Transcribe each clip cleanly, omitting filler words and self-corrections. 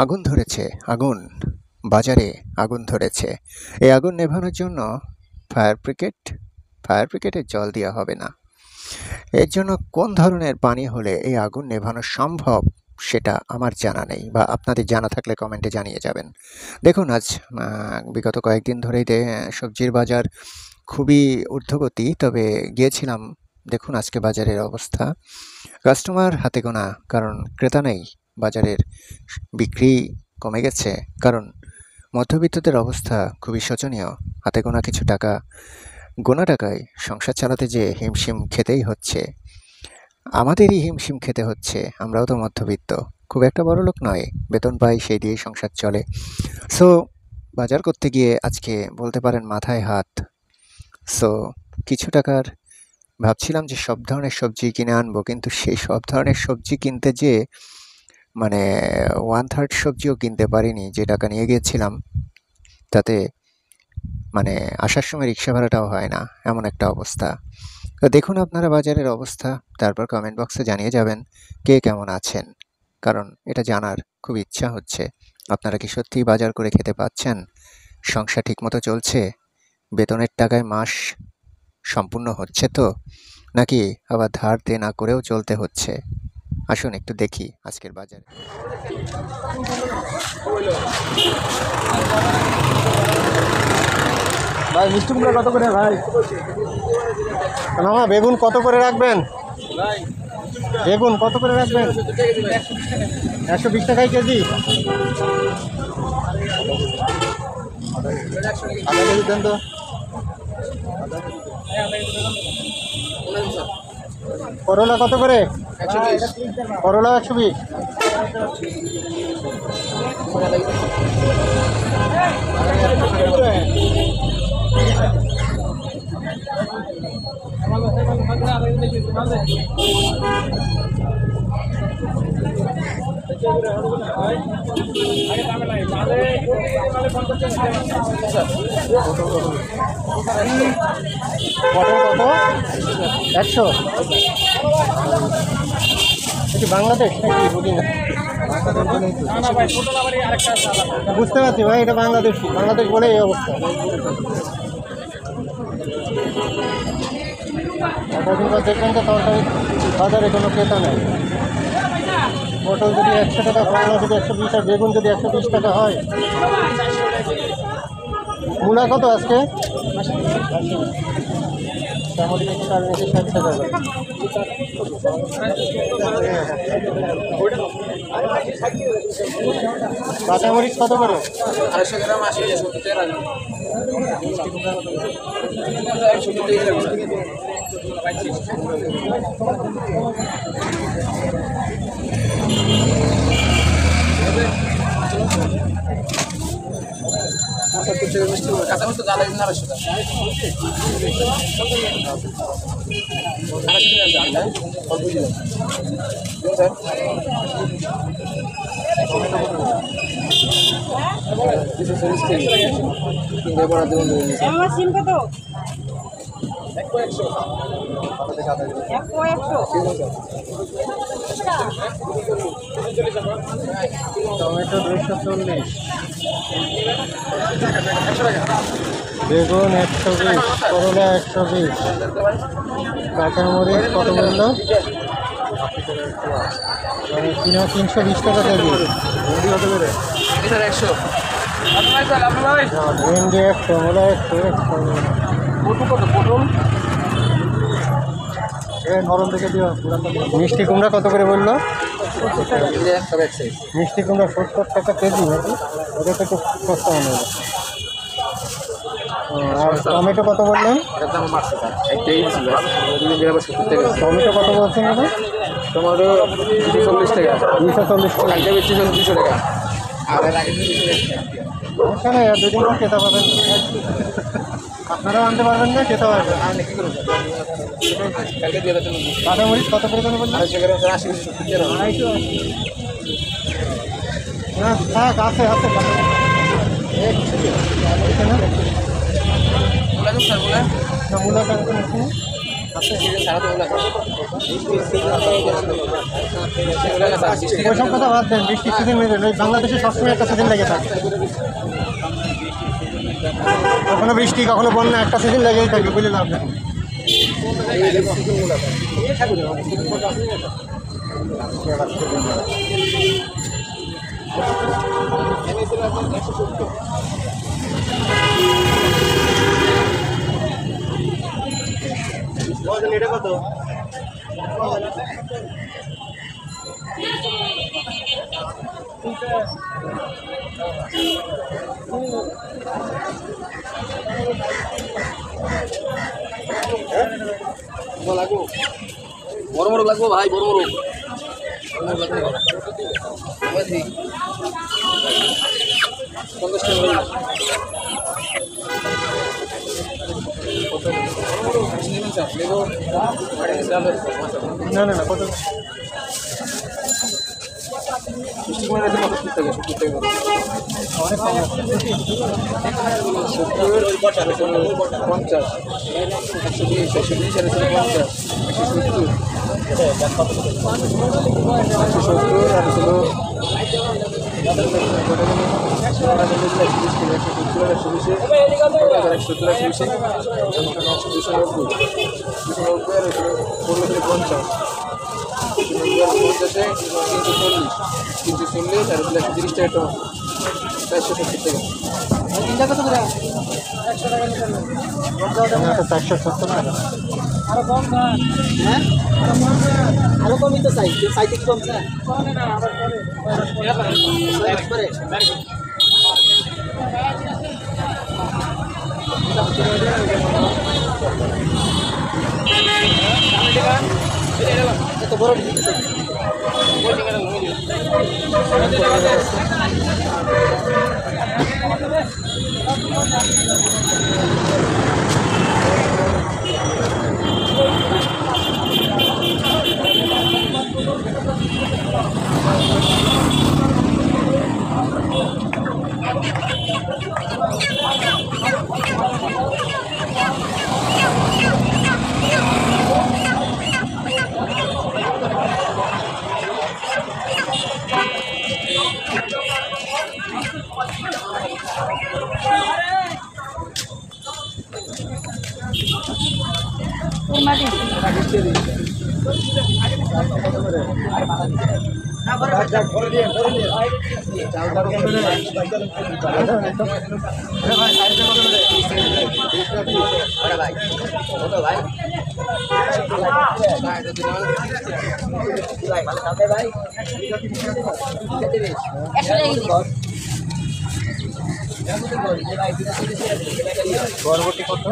আগুন ধরেছে, আগুন বাজারে আগুন ধরেছে। এই আগুন নেভানোর জন্য ফায়ার ব্রিগেডের জল দেওয়া হবে না। এর জন্য কোন ধরনের পানি হলে এই আগুন নেভানো সম্ভব সেটা আমার জানা নেই, বা আপনাদের জানা থাকলে কমেন্টে জানিয়ে যাবেন। দেখুন, আজ বিগত কয়েকদিন ধরেই সবজির বাজার খুবই ঊর্ধ্বগতি। তবে গিয়েছিলাম, দেখুন আজকে বাজারের অবস্থা। কাস্টমার হাতে গোনা, কারণ ক্রেতা নেই। বাজারের বিক্রি কমে গেছে, কারণ মধ্যবিত্তদের অবস্থা খুবই শোচনীয়। হাতে গোনা কিছু টাকা, গোনা টাকায় সংসার চালাতে যে হিমশিম খেতেই হচ্ছে। আমাদেরই হিমশিম খেতে হচ্ছে, আমরাও তো মধ্যবিত্ত, খুব একটা বড় লোক নয়, বেতন পাই সেই দিয়েই সংসার চলে। সো বাজার করতে গিয়ে আজকে বলতে পারেন মাথায় হাত। সো কিছু টাকার ভাবছিলাম যে সব ধরনের সবজি কিনে আনবো, কিন্তু সেই সব ধরনের সবজি কিনতে যে মানে 1/3 সবজিও কিনতে পারিনি। যে টাকা নিয়ে গিয়েছিলাম তাতে মানে আসার সময় রিক্সা ভাড়াটাও হয় না, এমন একটা অবস্থা। তো দেখুন আপনারা বাজারের অবস্থা, তারপর কমেন্ট বক্সে জানিয়ে যাবেন কে কেমন আছেন, কারণ এটা জানার খুব ইচ্ছা হচ্ছে। আপনারা কি সত্যিই বাজার করে খেতে পাচ্ছেন? সংসার ঠিকমতো চলছে? বেতনের টাকায় মাস সম্পূর্ণ হচ্ছে তো, নাকি আবার ধার দেনা করেও চলতে হচ্ছে? আসুন একটু দেখি আজকের বাজারে। ভাই মিষ্টি কুমড়া কত করে ভাই? মামা বেগুন কত করে রাখবেন? বেগুন কত করে রাখবেন? 120 টাকায় কেজি। আধা কেজি দেন তো। করলা কত করে? 120। করলা 120। পটল কত? 100। এটি বাংলাদেশ নাকি বুঝি না, বুঝতে পারছি ভাই, এটা বাংলাদেশ বলে এই অবস্থা। দেখবেন তো তরকারি বাজারে কোনো ক্রেতা নেই। পটল যদি 100 টাকা, করলা যদি 120, আর বেগুন যদি 120 টাকা হয়। মূলা কত আজকে? কাঁচামরিচ কত করে? 250 গ্রাম 80 টাকা। কাঁচামরিচ তো জ্বালাই 250 টাকা। সিম কত? টমেটো 240, বেগুন 120, করলা 120, কাঁচামরিচ কত বললো? 320 টাকা কেজি। ভেন্ডি কত করে? 100। ভেন্ডি 100, মূলা 100। নরম দেখে দিও। মিষ্টি কুমড়া কত করে বললো? মিষ্টি কুমড়া 70 টাকা কেজি নাকি? ওটা তো একটু সস্তা মনে হলো। আর টমেটো কত বললেন? টমেটো কত বলছেন দাদা? টমেটো 240 টাকা। 240 টাকা। কালকে বেশি 200 টাকা। আর এর আগে ওখানে দুদিন পর খেতে পাবেন, আপনারাও আনতে পারবেন না, খেতে পারবেন। কালকে দিয়ে দেবেন। কাঁচামরিচ কত করে দেবেন বললেন? 250 গ্রাম 80 70 টাকা। না থাক, আছে মূলা স্যার মূলা মূলা টাকা সিজন ছাড়া তো ওগুলো আছে। ওইসব কথা বাদ দেন, বৃষ্টির সিজন মেরে ওই বাংলাদেশে সবসময় একটা সিজন লেগে থাকে, কখনো বৃষ্টি কখনো বন্যা, একটা সিজন লেগেই থাকে, বুঝলে লাভ নেই। এটা কত? বড় বড় লাগবো ভাই, বড় বড় 50 টাকা। না না না, কত? অনেক কম আছে। 50, 120, 120, 150, 170, 170 আর হলো 340 আর 130 টাকা, 470 টাকা। একটা 470 টাকা। আরো কমই তো চাই, চাইতে কি কম চাই? এত বড় বরবটি কত?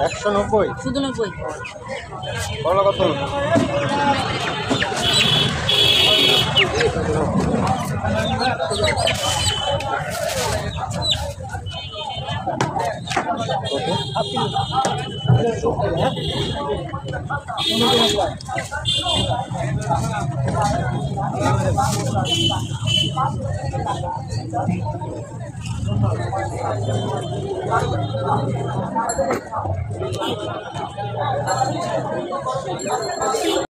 190। শুধু 90। করলা কত?